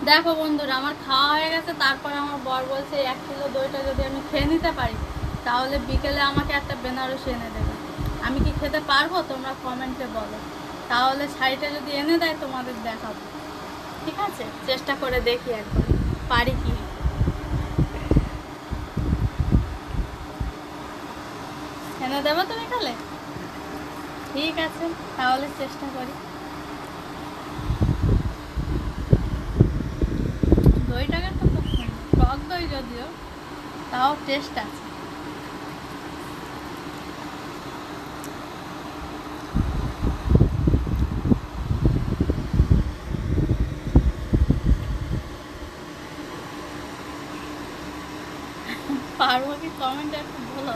দেখো বন্ধুরা, আমার খাওয়া হয়ে গেছে। তারপর আমার বর বলছে 1 কিলো দইটা যদি আমি খেয়ে নিতে পারি তাহলে বিকেলে আমাকে একটা বেনারসি এনে দেবে। আমি কি খেতে পারবো? তোমরা কমেন্টে বলো। তাহলে শাড়িটা যদি এনে দেয় তোমাদের দেখাবো। ঠিক আছে, চেষ্টা করে দেখি একবার পারি কি। এনে দেবো তুমি তাহলে? ঠিক আছে, তাহলে চেষ্টা করি। দইটাকে তো খুব সুন্দর, টক দই যদিও, তাও টেস্ট আছে। পারবো কি কমেন্টে একটু বলো।